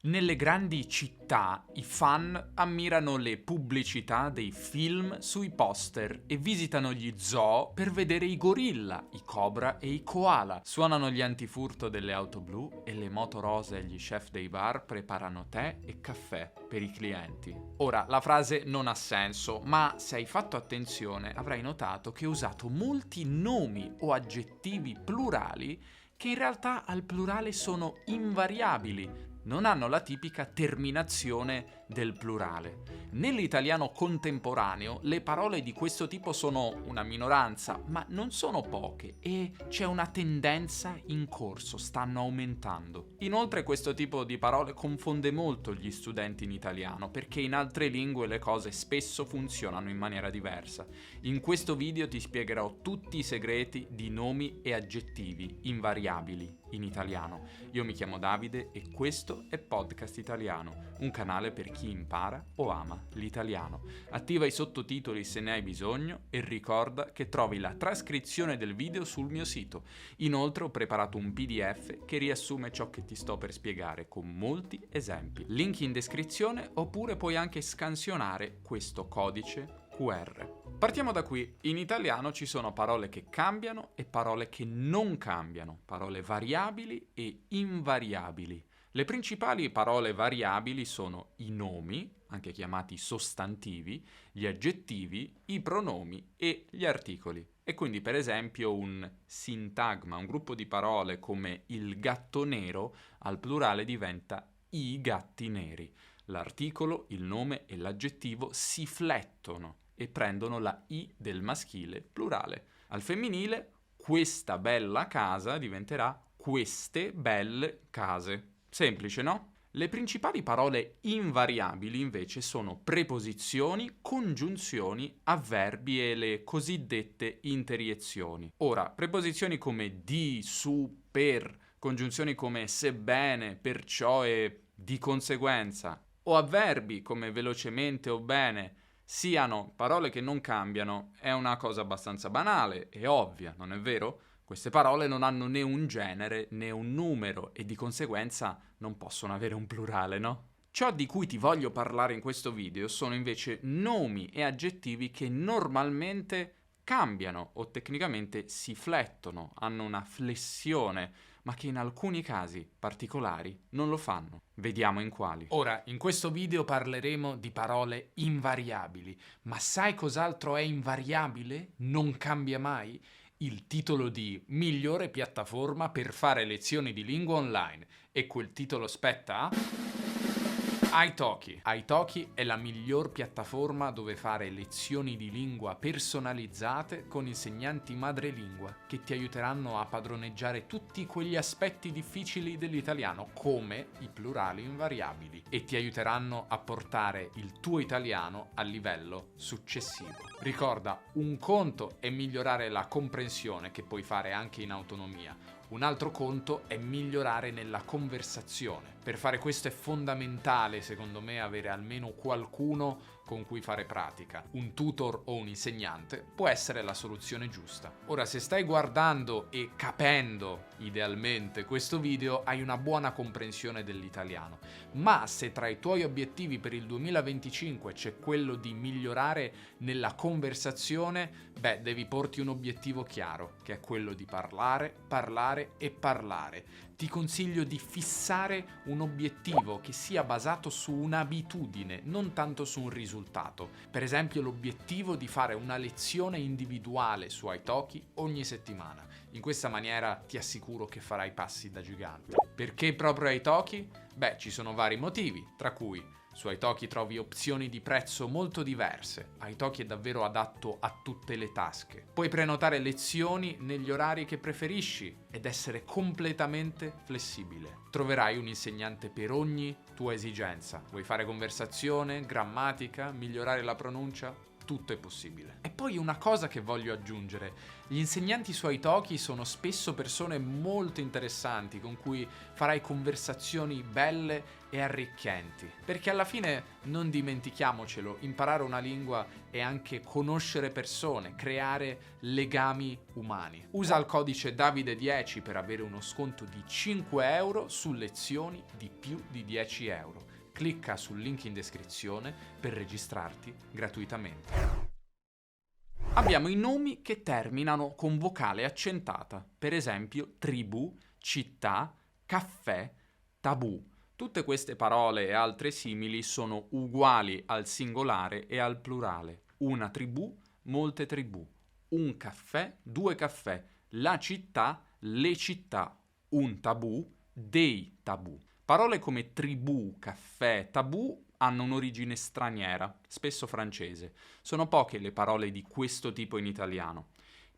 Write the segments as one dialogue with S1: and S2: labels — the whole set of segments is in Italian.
S1: Nelle grandi città i fan ammirano le pubblicità dei film sui poster e visitano gli zoo per vedere i gorilla, i cobra e i koala. Suonano gli antifurto delle auto blu e le moto rosa e gli chef dei bar preparano tè e caffè per i clienti. Ora, la frase non ha senso, ma se hai fatto attenzione avrai notato che ho usato molti nomi o aggettivi plurali che in realtà al plurale sono invariabili. Non hanno la tipica terminazione del plurale. Nell'italiano contemporaneo le parole di questo tipo sono una minoranza, ma non sono poche e c'è una tendenza in corso, stanno aumentando. Inoltre questo tipo di parole confonde molto gli studenti in italiano, perché in altre lingue le cose spesso funzionano in maniera diversa. In questo video ti spiegherò tutti i segreti di nomi e aggettivi invariabili in italiano. Io mi chiamo Davide e questo è Podcast Italiano, un canale per chi impara o ama l'italiano. Attiva i sottotitoli se ne hai bisogno e ricorda che trovi la trascrizione del video sul mio sito. Inoltre ho preparato un PDF che riassume ciò che ti sto per spiegare con molti esempi. Link in descrizione oppure puoi anche scansionare questo codice QR. Partiamo da qui. In italiano ci sono parole che cambiano e parole che non cambiano, parole variabili e invariabili. Le principali parole variabili sono i nomi, anche chiamati sostantivi, gli aggettivi, i pronomi e gli articoli. E quindi per esempio un sintagma, un gruppo di parole come il gatto nero, al plurale diventa i gatti neri. L'articolo, il nome e l'aggettivo si flettono e prendono la I del maschile plurale. Al femminile, questa bella casa diventerà queste belle case. Semplice, no? Le principali parole invariabili invece sono preposizioni, congiunzioni, avverbi e le cosiddette interiezioni. Ora, preposizioni come di, su, per, congiunzioni come sebbene, perciò e di conseguenza, o avverbi come velocemente o bene, siano parole che non cambiano, è una cosa abbastanza banale e ovvia, non è vero? Queste parole non hanno né un genere né un numero e di conseguenza non possono avere un plurale, no? Ciò di cui ti voglio parlare in questo video sono invece nomi e aggettivi che normalmente cambiano o tecnicamente si flettono, hanno una flessione, ma che in alcuni casi particolari non lo fanno. Vediamo in quali. Ora, in questo video parleremo di parole invariabili, ma sai cos'altro è invariabile? Non cambia mai? Il titolo di migliore piattaforma per fare lezioni di lingua online e quel titolo spetta a Italki. Italki è la miglior piattaforma dove fare lezioni di lingua personalizzate con insegnanti madrelingua che ti aiuteranno a padroneggiare tutti quegli aspetti difficili dell'italiano come i plurali invariabili e ti aiuteranno a portare il tuo italiano al livello successivo. Ricorda, un conto è migliorare la comprensione che puoi fare anche in autonomia. Un altro conto è migliorare nella conversazione. Per fare questo è fondamentale, secondo me, avere almeno qualcuno con cui fare pratica. Un tutor o un insegnante può essere la soluzione giusta. Ora, se stai guardando e capendo, idealmente, questo video, hai una buona comprensione dell'italiano. Ma se tra i tuoi obiettivi per il 2025 c'è quello di migliorare nella conversazione, devi porti un obiettivo chiaro, che è quello di parlare, parlare e parlare. Ti consiglio di fissare un obiettivo che sia basato su un'abitudine, non tanto su un risultato. Per esempio l'obiettivo di fare una lezione individuale su Italki ogni settimana. In questa maniera ti assicuro che farai passi da gigante. Perché proprio Italki? Ci sono vari motivi, tra cui su Italki trovi opzioni di prezzo molto diverse. Italki è davvero adatto a tutte le tasche. Puoi prenotare lezioni negli orari che preferisci ed essere completamente flessibile. Troverai un insegnante per ogni tua esigenza. Vuoi fare conversazione, grammatica, migliorare la pronuncia? tutto è possibile. E poi una cosa che voglio aggiungere: gli insegnanti su Italki sono spesso persone molto interessanti con cui farai conversazioni belle e arricchenti, perché alla fine, non dimentichiamocelo, imparare una lingua è anche conoscere persone, creare legami umani. Usa il codice Davide10 per avere uno sconto di 5 euro su lezioni di più di 10 euro. Clicca sul link in descrizione per registrarti gratuitamente. Abbiamo i nomi che terminano con vocale accentata, per esempio tribù, città, caffè, tabù. Tutte queste parole e altre simili sono uguali al singolare e al plurale. Una tribù, molte tribù. Un caffè, due caffè. La città, le città. Un tabù, dei tabù. Parole come tribù, caffè, tabù hanno un'origine straniera, spesso francese. Sono poche le parole di questo tipo in italiano.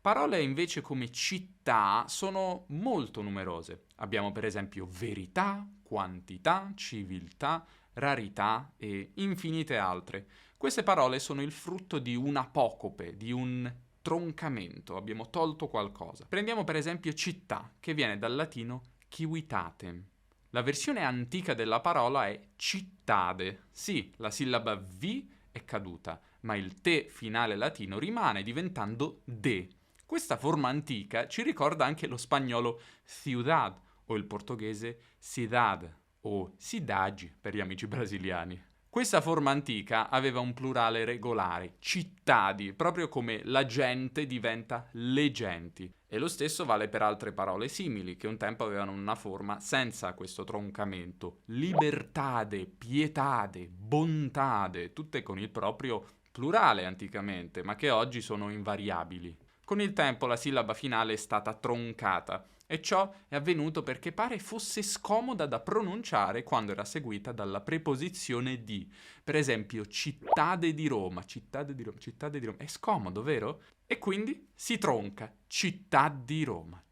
S1: Parole invece come città sono molto numerose. Abbiamo per esempio verità, quantità, civiltà, rarità e infinite altre. Queste parole sono il frutto di un apocope, di un troncamento. Abbiamo tolto qualcosa. Prendiamo per esempio città, che viene dal latino civitatem. La versione antica della parola è cittade. Sì, la sillaba V è caduta, ma il te finale latino rimane diventando de. Questa forma antica ci ricorda anche lo spagnolo ciudad o il portoghese cidad o cidade per gli amici brasiliani. Questa forma antica aveva un plurale regolare, cittadi, proprio come la gente diventa le genti. E lo stesso vale per altre parole simili, che un tempo avevano una forma senza questo troncamento. Libertade, pietade, bontade, tutte con il proprio plurale anticamente, ma che oggi sono invariabili. Con il tempo la sillaba finale è stata troncata, e ciò è avvenuto perché pare fosse scomoda da pronunciare quando era seguita dalla preposizione di. Per esempio, cittade di Roma, cittade di Roma, cittade di Roma. È scomodo, vero? E quindi si tronca, città di Roma,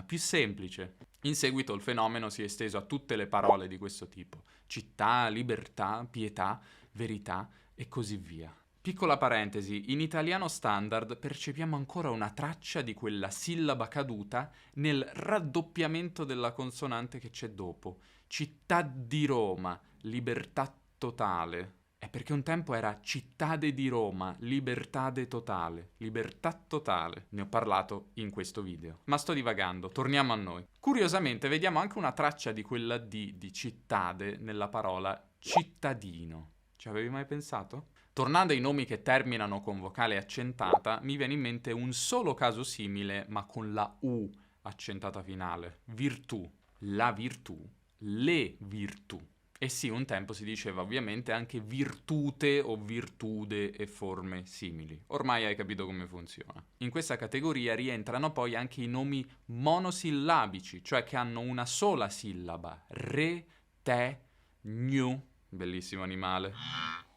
S1: più semplice. In seguito il fenomeno si è esteso a tutte le parole di questo tipo: città, libertà, pietà, verità e così via. Piccola parentesi, in italiano standard percepiamo ancora una traccia di quella sillaba caduta nel raddoppiamento della consonante che c'è dopo. Città di Roma, libertà totale. È perché un tempo era cittade di Roma, libertade totale, libertà totale. Ne ho parlato in questo video. Ma sto divagando, torniamo a noi. Curiosamente vediamo anche una traccia di quella di cittade nella parola cittadino. Ci avevi mai pensato? Tornando ai nomi che terminano con vocale accentata, mi viene in mente un solo caso simile, ma con la U accentata finale. Virtù, la virtù, le virtù. E sì, un tempo si diceva ovviamente anche virtute o virtude e forme simili. Ormai hai capito come funziona. In questa categoria rientrano poi anche i nomi monosillabici, cioè che hanno una sola sillaba. Re, te, gnu. Bellissimo animale.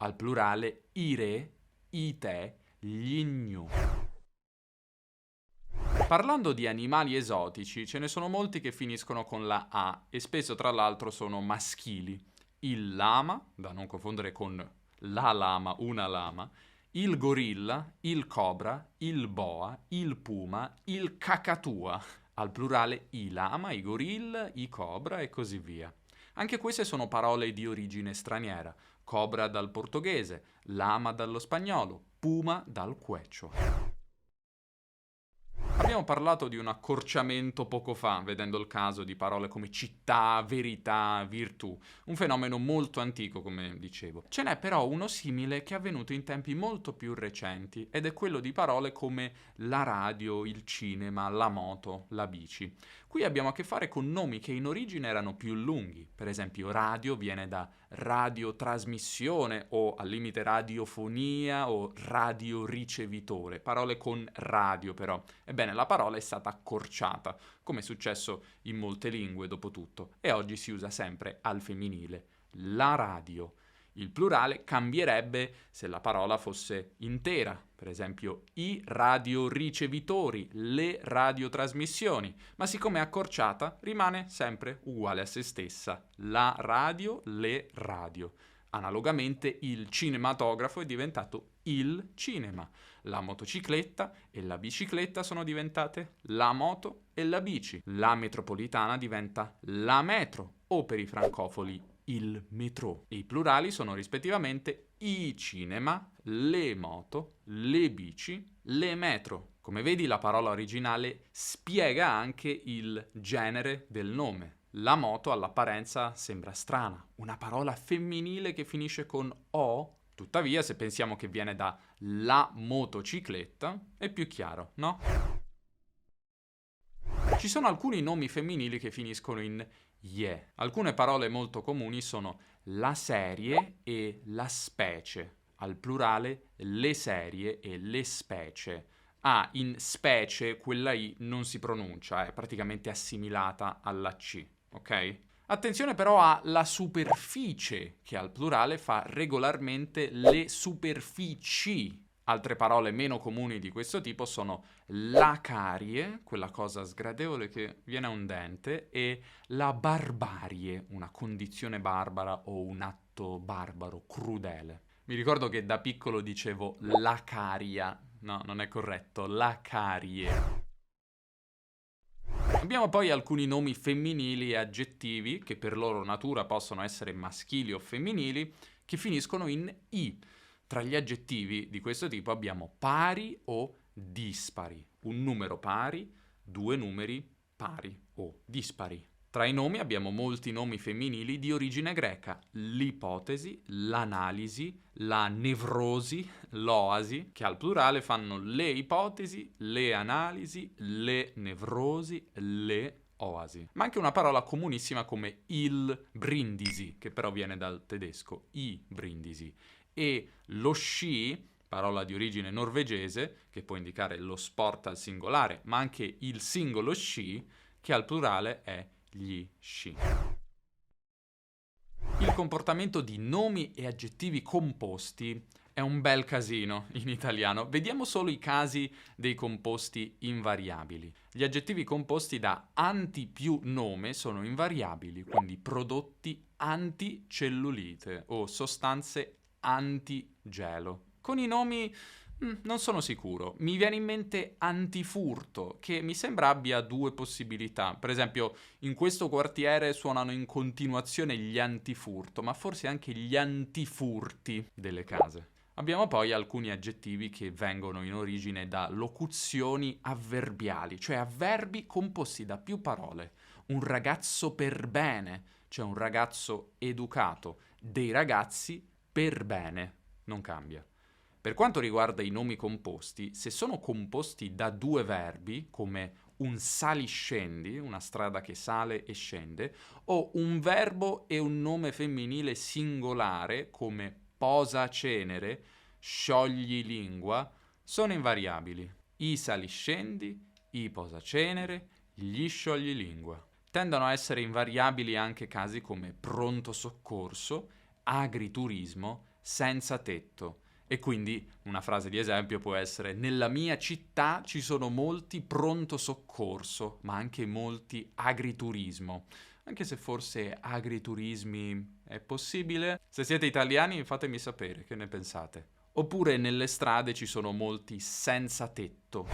S1: Al plurale ire, ite, gli gnu. Parlando di animali esotici, ce ne sono molti che finiscono con la A e spesso tra l'altro sono maschili. Il lama, da non confondere con la lama, una lama, il gorilla, il cobra, il boa, il puma, il cacatua. Al plurale i lama, i gorilla, i cobra e così via. Anche queste sono parole di origine straniera. Cobra dal portoghese, lama dallo spagnolo, puma dal quechua. Abbiamo parlato di un accorciamento poco fa, vedendo il caso di parole come città, verità, virtù, un fenomeno molto antico, come dicevo. Ce n'è però uno simile che è avvenuto in tempi molto più recenti, ed è quello di parole come la radio, il cinema, la moto, la bici. Qui abbiamo a che fare con nomi che in origine erano più lunghi. Per esempio radio viene da radiotrasmissione o al limite radiofonia o radioricevitore, parole con radio però. Ebbene, la parola è stata accorciata, come è successo in molte lingue dopo tutto, e oggi si usa sempre al femminile. La radio. Il plurale cambierebbe se la parola fosse intera, per esempio i radioricevitori, le radiotrasmissioni, ma siccome è accorciata rimane sempre uguale a se stessa. La radio, le radio. Analogamente il cinematografo è diventato il cinema. La motocicletta e la bicicletta sono diventate la moto e la bici. La metropolitana diventa la metro o per i francofoni il metro. E i plurali sono rispettivamente i cinema, le moto, le bici, le metro. Come vedi, la parola originale spiega anche il genere del nome. La moto all'apparenza sembra strana, una parola femminile che finisce con O. Tuttavia, se pensiamo che viene da la motocicletta, è più chiaro, no? Ci sono alcuni nomi femminili che finiscono in ie. Alcune parole molto comuni sono la serie e la specie. Al plurale le serie e le specie. In specie quella I non si pronuncia, è praticamente assimilata alla C, ok? Attenzione però alla superficie, che al plurale fa regolarmente le superfici. Altre parole meno comuni di questo tipo sono la carie, quella cosa sgradevole che viene a un dente, e la barbarie, una condizione barbara o un atto barbaro, crudele. Mi ricordo che da piccolo dicevo la caria. No, non è corretto, la carie. Abbiamo poi alcuni nomi femminili e aggettivi, che per loro natura possono essere maschili o femminili, che finiscono in i. Tra gli aggettivi di questo tipo abbiamo pari o dispari. Un numero pari, due numeri pari o dispari. Tra i nomi abbiamo molti nomi femminili di origine greca: l'ipotesi, l'analisi, la nevrosi, l'oasi, che al plurale fanno le ipotesi, le analisi, le nevrosi, le oasi. Ma anche una parola comunissima come il brindisi, che però viene dal tedesco, i brindisi. E lo sci, parola di origine norvegese, che può indicare lo sport al singolare, ma anche il singolo sci, che al plurale è gli sci. Il comportamento di nomi e aggettivi composti è un bel casino in italiano. Vediamo solo i casi dei composti invariabili. Gli aggettivi composti da anti più nome sono invariabili, quindi prodotti anticellulite o sostanze antigelo. Con i nomi non sono sicuro. Mi viene in mente antifurto, che mi sembra abbia due possibilità. Per esempio, in questo quartiere suonano in continuazione gli antifurto, ma forse anche gli antifurti delle case. Abbiamo poi alcuni aggettivi che vengono in origine da locuzioni avverbiali, cioè avverbi composti da più parole. Un ragazzo per bene, cioè un ragazzo educato. Dei ragazzi per bene, non cambia. Per quanto riguarda i nomi composti, se sono composti da due verbi, come un saliscendi, una strada che sale e scende, o un verbo e un nome femminile singolare, come posacenere, scioglilingua, sono invariabili. I saliscendi, i posacenere, gli scioglilingua. Tendono a essere invariabili anche casi come pronto soccorso, agriturismo, senza tetto. E quindi una frase di esempio può essere: nella mia città ci sono molti pronto soccorso, ma anche molti agriturismo. Anche se forse agriturismi è possibile. Se siete italiani fatemi sapere che ne pensate. Oppure nelle strade ci sono molti senza tetto.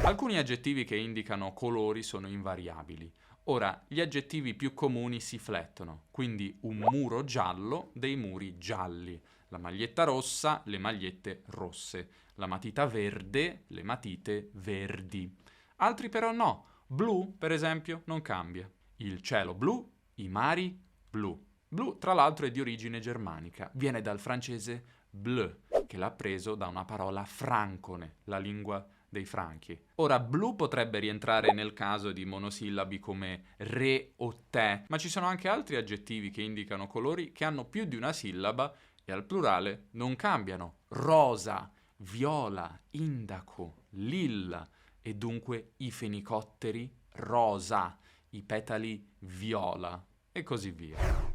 S1: Alcuni aggettivi che indicano colori sono invariabili. Ora, gli aggettivi più comuni si flettono, quindi un muro giallo, dei muri gialli, la maglietta rossa, le magliette rosse, la matita verde, le matite verdi. Altri però no. Blu, per esempio, non cambia. Il cielo blu, i mari blu. Blu, tra l'altro, è di origine germanica. Viene dal francese bleu, che l'ha preso da una parola francone, la lingua dei franchi. Ora, blu potrebbe rientrare nel caso di monosillabi come re o te, ma ci sono anche altri aggettivi che indicano colori che hanno più di una sillaba e al plurale non cambiano. Rosa, viola, indaco, lilla e dunque i fenicotteri rosa, i petali viola e così via.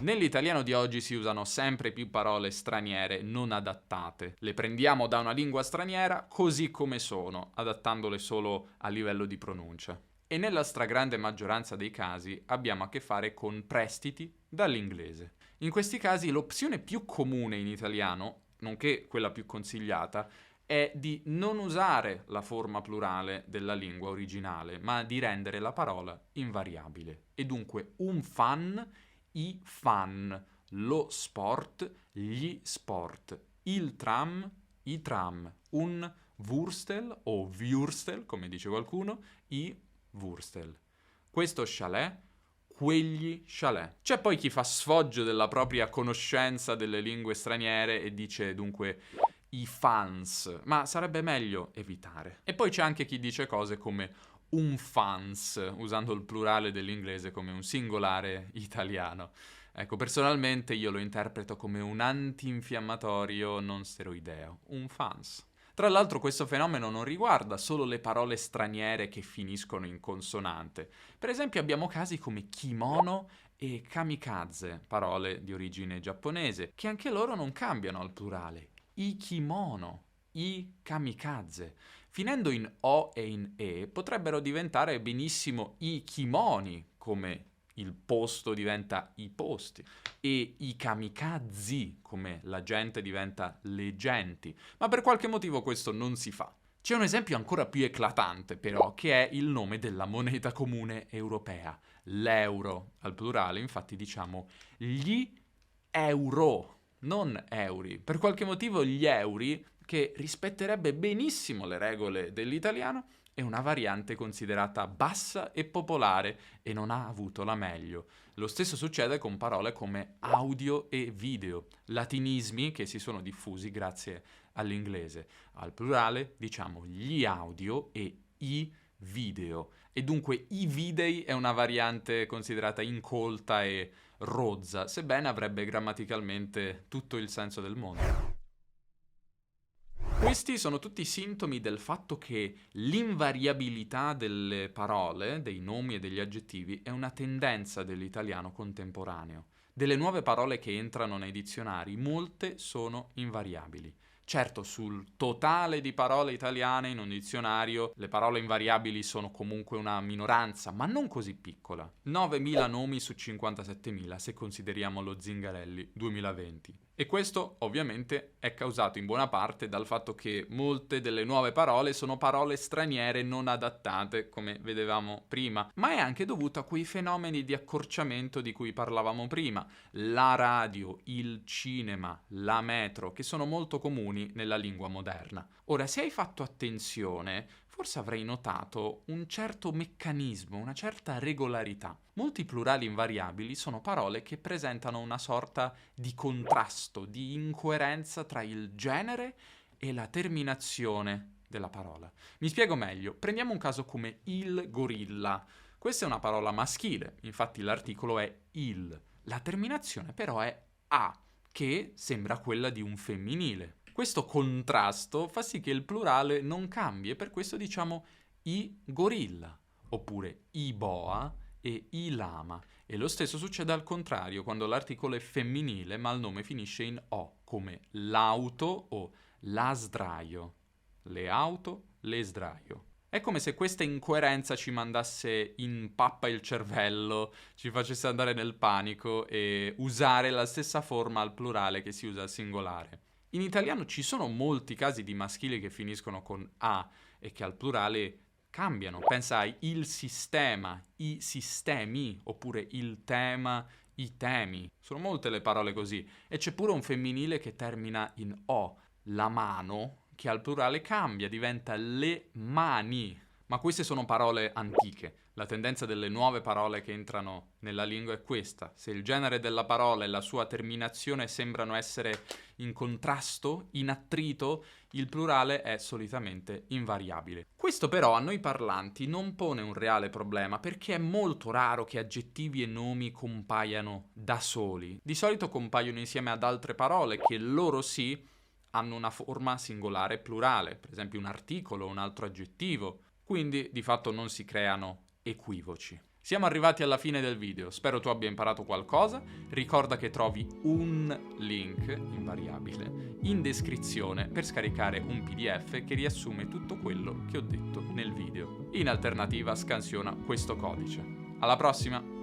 S1: Nell'italiano di oggi si usano sempre più parole straniere non adattate. Le prendiamo da una lingua straniera così come sono, adattandole solo a livello di pronuncia. E nella stragrande maggioranza dei casi abbiamo a che fare con prestiti dall'inglese. In questi casi l'opzione più comune in italiano, nonché quella più consigliata, è di non usare la forma plurale della lingua originale, ma di rendere la parola invariabile. E dunque un fan, i fan, lo sport, gli sport, il tram, i tram, un Wurstel o Würstel, come dice qualcuno, i Wurstel. Questo chalet, quegli chalet. C'è poi chi fa sfoggio della propria conoscenza delle lingue straniere e dice dunque i fans, ma sarebbe meglio evitare. E poi c'è anche chi dice cose come un fans, usando il plurale dell'inglese come un singolare italiano. Ecco, personalmente io lo interpreto come un antinfiammatorio non steroideo, un fans. Tra l'altro questo fenomeno non riguarda solo le parole straniere che finiscono in consonante. Per esempio abbiamo casi come kimono e kamikaze, parole di origine giapponese, che anche loro non cambiano al plurale. I kimono, i kamikaze. Finendo in o e in e, potrebbero diventare benissimo i kimoni, come il posto diventa i posti, e i kamikazi, come la gente diventa le genti, ma per qualche motivo questo non si fa. C'è un esempio ancora più eclatante, però, che è il nome della moneta comune europea, l'euro. Al plurale, infatti, diciamo gli euro, non euri. Per qualche motivo gli euri, che rispetterebbe benissimo le regole dell'italiano, è una variante considerata bassa e popolare e non ha avuto la meglio. Lo stesso succede con parole come audio e video, latinismi che si sono diffusi grazie all'inglese. Al plurale diciamo gli audio e i video. E dunque i videi è una variante considerata incolta e rozza, sebbene avrebbe grammaticalmente tutto il senso del mondo. Questi sono tutti sintomi del fatto che l'invariabilità delle parole, dei nomi e degli aggettivi è una tendenza dell'italiano contemporaneo. Delle nuove parole che entrano nei dizionari, molte sono invariabili. Certo, sul totale di parole italiane in un dizionario le parole invariabili sono comunque una minoranza, ma non così piccola. 9.000 nomi su 57.000 se consideriamo lo Zingarelli 2020. E questo ovviamente è causato in buona parte dal fatto che molte delle nuove parole sono parole straniere non adattate, come vedevamo prima, ma è anche dovuto a quei fenomeni di accorciamento di cui parlavamo prima, la radio, il cinema, la metro, che sono molto comuni nella lingua moderna. Ora, se hai fatto attenzione, forse avrai notato un certo meccanismo, una certa regolarità. Molti plurali invariabili sono parole che presentano una sorta di contrasto, di incoerenza tra il genere e la terminazione della parola. Mi spiego meglio. Prendiamo un caso come il gorilla. Questa è una parola maschile, infatti l'articolo è il. La terminazione però è a, che sembra quella di un femminile. Questo contrasto fa sì che il plurale non cambi e per questo diciamo i gorilla, oppure i boa e i lama. E lo stesso succede al contrario, quando l'articolo è femminile ma il nome finisce in o, come l'auto o la sdraio. Le auto, le sdraio. È come se questa incoerenza ci mandasse in pappa il cervello, ci facesse andare nel panico e usare la stessa forma al plurale che si usa al singolare. In italiano ci sono molti casi di maschili che finiscono con a e che al plurale cambiano. Pensa ai il sistema, i sistemi, oppure il tema, i temi. Sono molte le parole così. E c'è pure un femminile che termina in o, la mano, che al plurale cambia, diventa le mani. Ma queste sono parole antiche. La tendenza delle nuove parole che entrano nella lingua è questa. Se il genere della parola e la sua terminazione sembrano essere in contrasto, in attrito, il plurale è solitamente invariabile. Questo però a noi parlanti non pone un reale problema perché è molto raro che aggettivi e nomi compaiano da soli. Di solito compaiono insieme ad altre parole che loro sì hanno una forma singolare plurale, per esempio un articolo o un altro aggettivo. Quindi di fatto non si creano equivoci. Siamo arrivati alla fine del video, spero tu abbia imparato qualcosa. Ricorda che trovi un link invariabile in descrizione per scaricare un PDF che riassume tutto quello che ho detto nel video. In alternativa scansiona questo codice. Alla prossima!